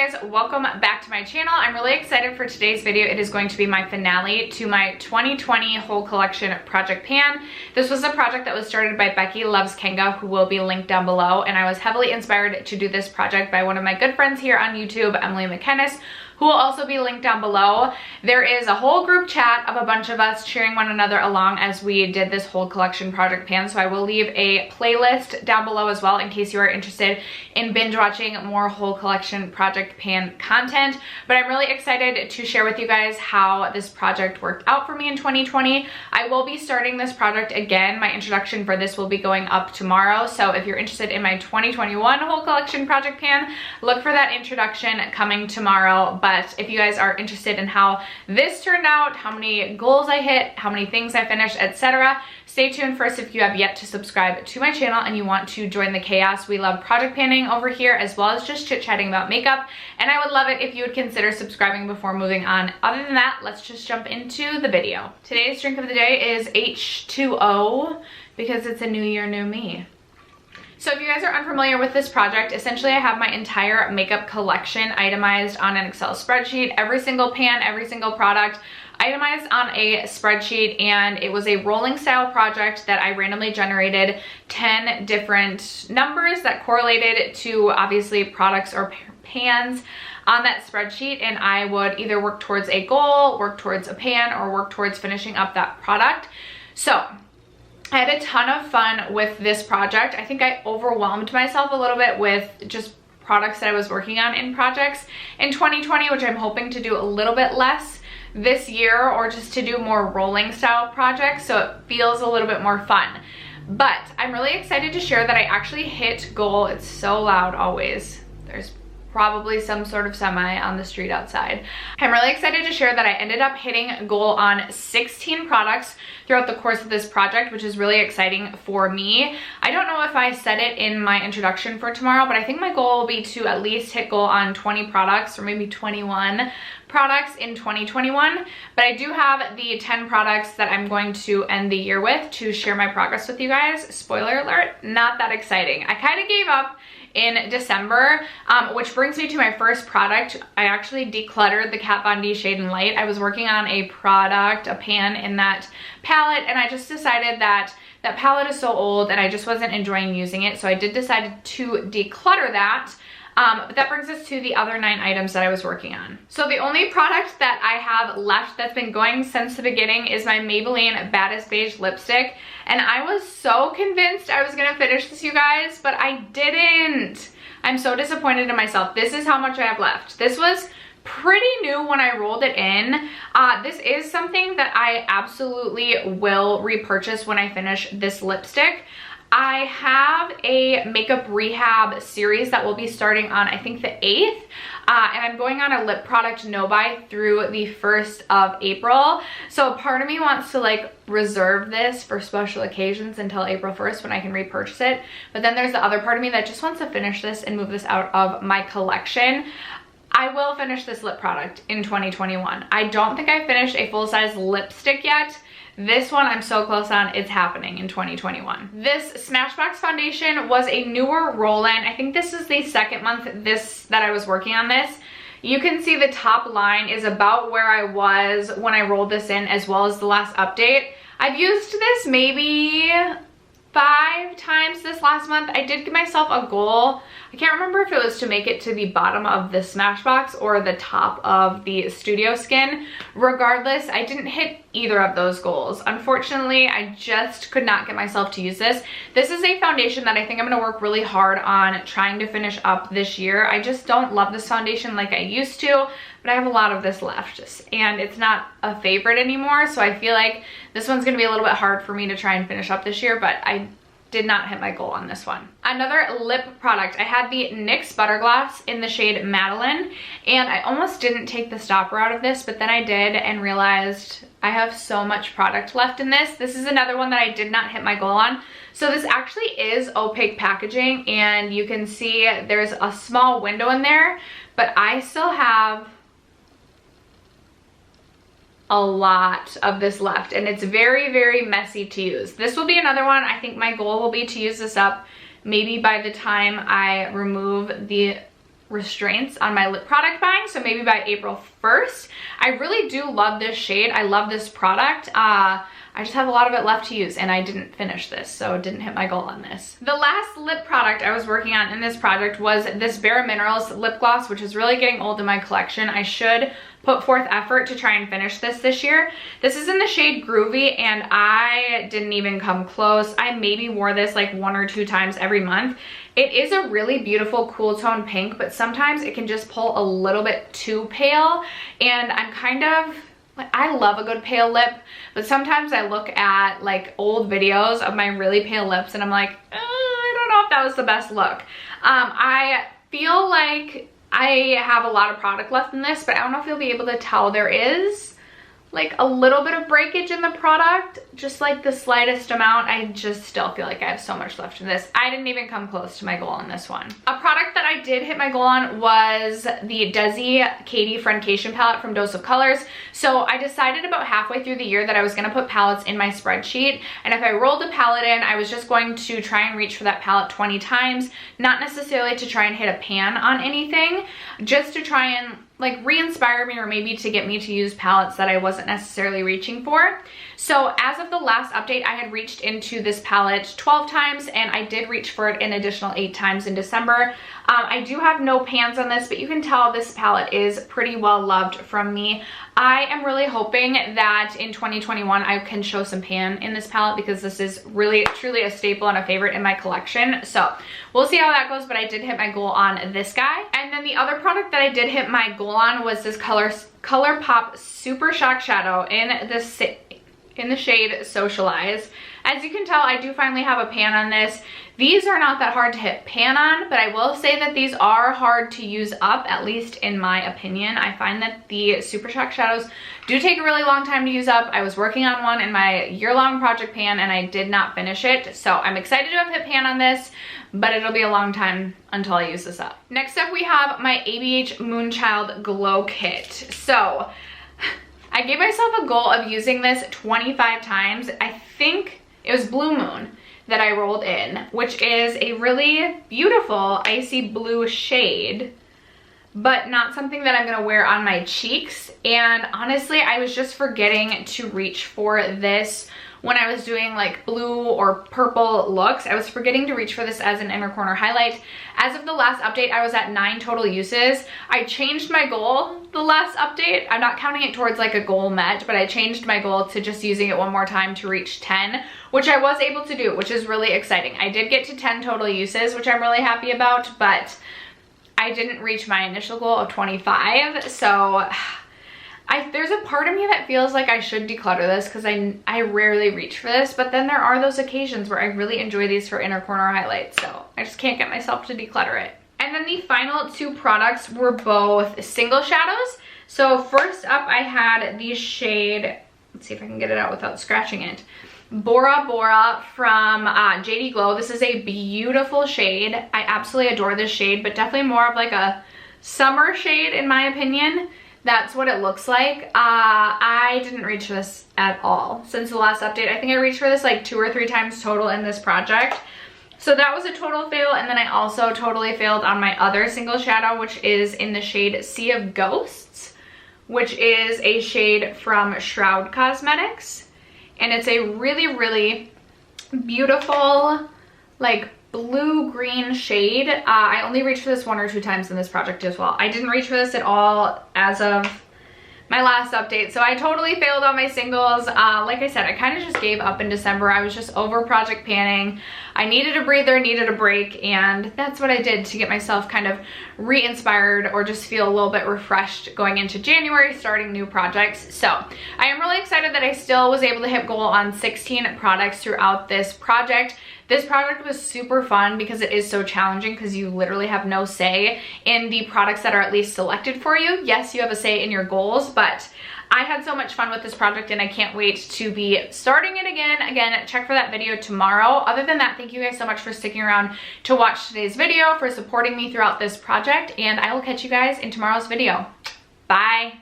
guys, welcome back to my channel. I'm really excited for today's video. It is going to be my finale to my 2020 whole collection project pan. This was a project that was started by Becky Loves Kenga, who will be linked down below, and I was heavily inspired to do this project by one of my good friends here on YouTube, Emily McKennis, who will also be linked down below. There is a whole group chat of a bunch of us cheering one another along as we did this whole collection project pan, so I will leave a playlist down below as well in case you are interested in binge watching more whole collection project pan content. But I'm really excited to share with you guys how this project worked out for me in 2020. I will be starting this project again. My introduction for this will be going up tomorrow, so if you're interested in my 2021 whole collection project pan, look for that introduction coming tomorrow. But if you guys are interested in how this turned out, how many goals I hit, how many things I finished, etc., stay tuned first if you have yet to subscribe to my channel and you want to join the chaos. We love project panning over here, as well as just chit-chatting about makeup, and I would love it if you would consider subscribing before moving on. Other than that, let's just jump into the video. Today's drink of the day is H2O because it's a new year, new me. So if you guys are unfamiliar with this project, essentially I have my entire makeup collection itemized on an Excel spreadsheet. Every single pan, every single product itemized on a spreadsheet, and it was a rolling style project that I randomly generated 10 different numbers that correlated to obviously products or pans on that spreadsheet, and I would either work towards a goal, work towards a pan, or work towards finishing up that product. So I had a ton of fun with this project. I think I overwhelmed myself a little bit with just products that I was working on in projects in 2020, which I'm hoping to do a little bit less this year, or just to do more rolling style projects so it feels a little bit more fun. But I'm really excited to share that I actually hit goal. It's so loud always. There's probably some sort of semi on the street outside. I'm really excited to share that I ended up hitting goal on 16 products throughout the course of this project, which is really exciting for me. I don't know if I said it in my introduction for tomorrow, but I think my goal will be to at least hit goal on 20 products, or maybe 21 products in 2021. But I do have the 10 products that I'm going to end the year with to share my progress with you guys. Spoiler alert, not that exciting. I kind of gave up in December, which brings me to my first product. I actually decluttered the Kat Von D Shade and Light. I was working on a product, a pan in that palette, and I just decided that that palette is so old and I just wasn't enjoying using it, so I did decide to declutter that. But that brings us to the other 9 items that I was working on. So the only product that I have left that's been going since the beginning is my Maybelline Baddest Beige lipstick. And I was so convinced I was gonna finish this, you guys, but I didn't. I'm so disappointed in myself. This is how much I have left. This was pretty new when I rolled it in. This is something that I absolutely will repurchase when I finish this lipstick. I have a makeup rehab series that will be starting on, I think, the 8th. And I'm going on a lip product no-buy through the 1st of April. So a part of me wants to like reserve this for special occasions until April 1st when I can repurchase it. But then there's the other part of me that just wants to finish this and move this out of my collection. I will finish this lip product in 2021. I don't think I finished a full-size lipstick yet. This one I'm so close on, it's happening in 2021. This Smashbox Foundation was a newer roll-in. I think this is the second month that I was working on this. You can see the top line is about where I was when I rolled this in, as well as the last update. I've used this maybe 5 times this last month. I did give myself a goal. I can't remember if it was to make it to the bottom of the Smashbox or the top of the Studio Skin. Regardless, I didn't hit either of those goals. Unfortunately, I just could not get myself to use this. This is a foundation that I think I'm gonna work really hard on trying to finish up this year. I just don't love this foundation like I used to, but I have a lot of this left and it's not a favorite anymore, so I feel like this one's gonna be a little bit hard for me to try and finish up this year, but I did not hit my goal on this one. Another lip product, I had the NYX Butter Gloss in the shade Madeleine, and I almost didn't take the stopper out of this, but then I did and realized I have so much product left in this. This is another one that I did not hit my goal on. So this actually is opaque packaging, and you can see there's a small window in there, but I still have a lot of this left, and it's very, very messy to use. This will be another one. I think my goal will be to use this up maybe by the time I remove the restraints on my lip product buying, so maybe by April 1st. I really do love this shade. I love this product. I just have a lot of it left to use, and I didn't finish this, so didn't hit my goal on this. The last lip product I was working on in this project was this Bareminerals Lip Gloss, which is really getting old in my collection. I should put forth effort to try and finish this year. This is in the shade Groovy, and I didn't even come close. I maybe wore this like 1 or 2 times every month. It is a really beautiful cool tone pink, but sometimes it can just pull a little bit too pale, and I'm kind of, I love a good pale lip, but sometimes I look at like old videos of my really pale lips and I'm like, I don't know if that was the best look. I feel like I have a lot of product left in this, but I don't know if you'll be able to tell. There is like a little bit of breakage in the product, just like the slightest amount. I just still feel like I have so much left in this. I didn't even come close to my goal on this one. A product that I did hit my goal on was the Desi Katie Friendcation palette from Dose of Colors. So I decided about halfway through the year that I was gonna put palettes in my spreadsheet, and if I rolled a palette in, I was just going to try and reach for that palette 20 times, not necessarily to try and hit a pan on anything, just to try and like re-inspire me, or maybe to get me to use palettes that I wasn't necessarily reaching for. So as of the last update, I had reached into this palette 12 times, and I did reach for it an additional 8 times in December. I do have no pans on this, but you can tell this palette is pretty well loved from me. I am really hoping that in 2021 I can show some pan in this palette, because this is really truly a staple and a favorite in my collection. So we'll see how that goes, but I did hit my goal on this guy. And then the other product that I did hit my goal on was this ColourPop Supershock shadow in the shade Soul-Calize. As you can tell, I do finally have a pan on this. These are not that hard to hit pan on, but I will say that these are hard to use up, at least in my opinion. I find that the Supershock shadows do take a really long time to use up. I was working on one in my year-long project pan, and I did not finish it. So I'm excited to have hit pan on this, but it'll be a long time until I use this up. Next up, we have my ABH Moonchild Glow Kit. So I gave myself a goal of using this 25 times. I think it was Blue Moon that I rolled in, which is a really beautiful icy blue shade, but not something that I'm gonna wear on my cheeks. And honestly, I was just forgetting to reach for this when I was doing like blue or purple looks. I was forgetting to reach for this as an inner corner highlight. As of the last update, I was at 9 total uses. I changed my goal the last update. I'm not counting it towards like a goal met, but I changed my goal to just using it one more time to reach 10, which I was able to do, which is really exciting. I did get to 10 total uses, which I'm really happy about, but I didn't reach my initial goal of 25. So there's a part of me that feels like I should declutter this, because I rarely reach for this, but then there are those occasions where I really enjoy these for inner corner highlights, so I just can't get myself to declutter it. And then the final 2 products were both single shadows. So first up, I had the shade, let's see if I can get it out without scratching it, Bora from JD Glow. This is a beautiful shade. I absolutely adore this shade, but definitely more of like a summer shade in my opinion. That's what it looks like. I didn't reach for this at all since the last update. I think I reached for this like 2 or 3 times total in this project. So that was a total fail. And then I also totally failed on my other single shadow, which is in the shade Sea of Ghosts, which is a shade from Shroud Cosmetics. And it's a really, really beautiful, like blue-green shade. I only reached for this 1 or 2 times in this project as well. I didn't reach for this at all as of my last update, so I totally failed on my singles. Like I said, I kind of just gave up in December. I was just over project panning. I needed a breather, needed a break, and that's what I did to get myself kind of re-inspired or just feel a little bit refreshed going into January, starting new projects. So I am really excited that I still was able to hit goal on 16 products throughout this project. This project was super fun because it is so challenging, because you literally have no say in the products that are at least selected for you. Yes, you have a say in your goals, but I had so much fun with this project and I can't wait to be starting it again. Again, check for that video tomorrow. Other than that, thank you guys so much for sticking around to watch today's video, for supporting me throughout this project, and I will catch you guys in tomorrow's video. Bye.